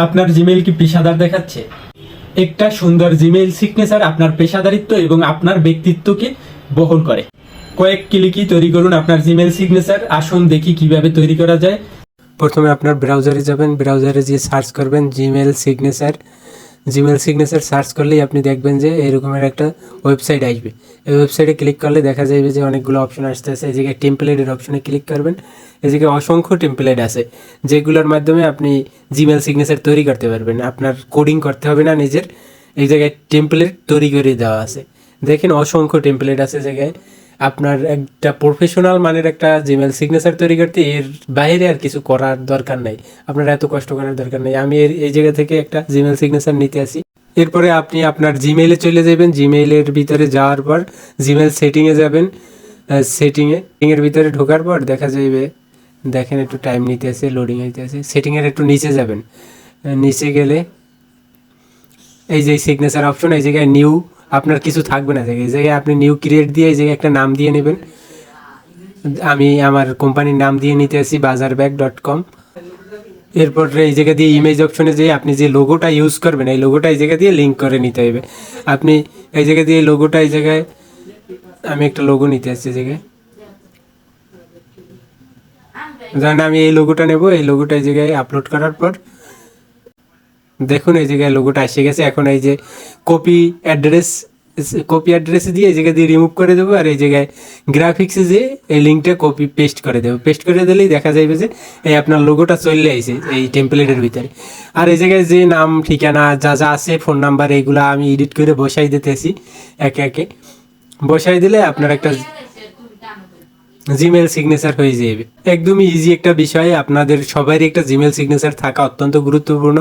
আপনার জিমেইল কি পেশাদার দেখাচ্ছে? একটা সুন্দর জিমেইল সিগনেচার আপনার পেশাদারিত্ব এবং আপনার ব্যক্তিত্বকে বহন করে। কয়েক ক্লিকই তৈরি করুন আপনার জিমেইল সিগনেচার। আসুন দেখি কিভাবে তৈরি করা যায়। প্রথমে আপনার ব্রাউজারে যাবেন, ব্রাউজারে গিয়ে সার্চ করবেন Gmail signature. Gmail signature search করলেই আপনি দেখবেন যে এরকমের একটা ওয়েবসাইট আসবে। এই ওয়েবসাইটে ক্লিক করলে দেখা যাবে যে অনেকগুলো অপশন আসতেছে। এই জায়গায় টেমপ্লেটের অপশনে ক্লিক করবেন। এই জায়গায় অসংখ্য টেমপ্লেট আছে যেগুলোর মাধ্যমে আপনি জিমেইল সিগনেচার তৈরি করতে পারবেন। আপনার কোডিং করতে হবে না নিজের, এই জায়গায় টেমপ্লেট তৈরি করে দেওয়া আছে। দেখেন অসংখ্য টেমপ্লেট আছে জায়গায়। আপনার একটা প্রফেশনাল মানের একটা জিমেইল সিগনেচার তৈরি করতে এর বাইরে আর কিছু করার দরকার নাই, আপনার এত কষ্ট করার দরকার নেই। আমি এই জায়গা থেকে একটা জিমেইল সিগনেচার নিতে আসি। এরপরে আপনি আপনার জিমেইলে চলে যাবেন। জিমেইলের ভিতরে যাওয়ার পর জিমেইল সেটিংয়ে যাবেন। সেটিংয়ের ভিতরে ঢোকার পর দেখা যাবে, দেখেন একটু টাইম নিতে আছে, লোডিং হইতে আছে। সেটিংয়ের একটু নিচে যাবেন। নিচে গেলে এই যে সিগনেচার অপশন, এই জায়গায় নিউ, আপনার কিছু থাকবে না জায়গায়। এই জায়গায় আপনি নিউ ক্রিয়েট দিয়ে এই জায়গায় একটা নাম দিয়ে নেবেন। আমি আমার কোম্পানির নাম দিয়ে নিতে আসি bazaarbag.com। এরপর এই জায়গা দিয়ে ইমেজ অপশনে যেয়ে আপনি যে লোগোটা ইউজ করবেন এই লোগোটা এই জায়গা দিয়ে লিঙ্ক করে নিতে হবে। আপনি এই জায়গা দিয়ে লোগোটা এই জায়গায়, আমি একটা লোগো নিতে আসছি এই জায়গায়। ধরেন আমি এই লোগোটা নেব, এই লোগোটা এই জায়গায় আপলোড করার পর দেখুন এই জায়গায় লোগোটা এসে গেছে। এখন এই যে কপি অ্যাড্রেস দিয়ে এই জায়গা দিয়ে রিমুভ করে দেবো, আর এই জায়গায় গ্রাফিক্সে যে এই লিঙ্কটা কপি পেস্ট করে দেবো। পেস্ট করে দিলেই দেখা যাবে যে এই আপনার লোগোটা চলে আসে এই টেমপ্লেটের ভিতরে। আর এই জায়গায় যে নাম, ঠিকানা, যা যা আছে, ফোন নাম্বার, এইগুলো আমি এডিট করে বসাই দিতেছি একে একে। বসাই দিলে আপনার একটা জিমেইল সিগনেচার হয়ে যাবে। একদমই ইজি একটা বিষয়। আপনাদের সবারই একটা জিমেইল সিগনেচার থাকা অত্যন্ত গুরুত্বপূর্ণ।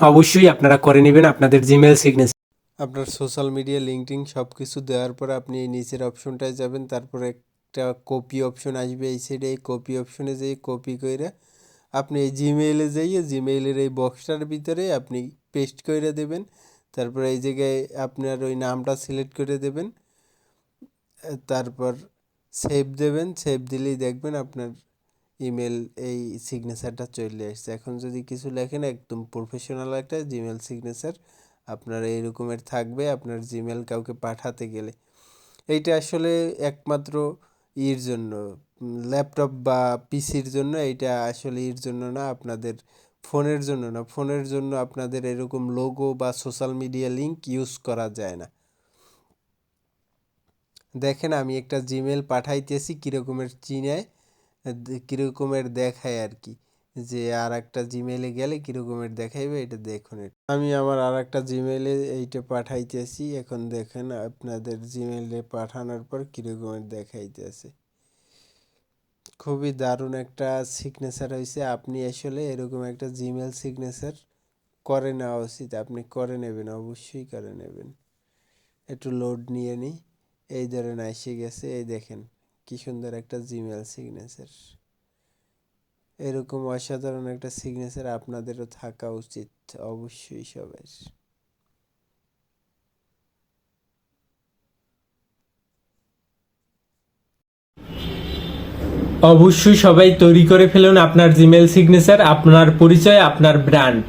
অবশ্যই আপনারা করে নেবেন আপনাদের জিমেইল সিগনেচার। আপনার সোশ্যাল মিডিয়া লিঙ্কডিন সব কিছু দেওয়ার পর আপনি এই নিচের অপশনটায় যাবেন। তারপরে একটা কপি অপশন আসবে এই সাইডে। এই কপি অপশনে যেয়ে কপি করে আপনি এই জিমেইলে যাইয়ে জিমেইলের এই বক্সটার ভিতরে আপনি পেস্ট করে দেবেন। তারপর এই জায়গায় আপনার ওই নামটা সিলেক্ট করে দেবেন। তারপর সেভ দেবেন। সেভ দিলেই দেখবেন আপনার ইমেল এই সিগনেচারটা চলে আসছে। এখন যদি কিছু লেখেন একদম প্রফেশনাল একটা জিমেল সিগনেচার আপনার এইরকমের থাকবে আপনার জিমেল কাউকে পাঠাতে গেলে। এইটা আসলে একমাত্র ইর জন্য, ল্যাপটপ বা পিসির জন্য। এইটা আসলে ইর জন্য না, আপনাদের ফোনের জন্য না। ফোনের জন্য আপনাদের এরকম লোগো বা সোশ্যাল মিডিয়া লিঙ্ক ইউজ করা যায় না। দেখেন আমি একটা জিমেল পাঠাইতেছি কীরকমের চিনায়, কীরকমের দেখায় আর কি, যে আর একটা জিমেলে গেলে কীরকমের দেখাইবে এটা দেখুন। আমি আমার আর একটা জিমেলে এইটা পাঠাইতেছি। এখন দেখেন আপনাদের জিমেলে পাঠানোর পর কীরকমের দেখাইতেছে। খুবই দারুণ একটা সিগনেচার হয়েছে। আপনি আসলে এরকম একটা জিমেল সিগনেচার করে নেওয়া উচিত। আপনি করে নেবেন, অবশ্যই করে নেবেন। একটু লোড নিয়ে নিই। এই ধরেন এসে গেছে। এই দেখেন কি সুন্দর একটা জিমেল সিগনেচার। এরকম অসাধারণ একটা সিগনেচার আপনাদেরও থাকা উচিত অবশ্যই সবার। অবশ্যই সবাই তৈরি করে ফেলুন আপনার জিমেইল সিগনেচার, আপনার পরিচয়, আপনার ব্র্যান্ড।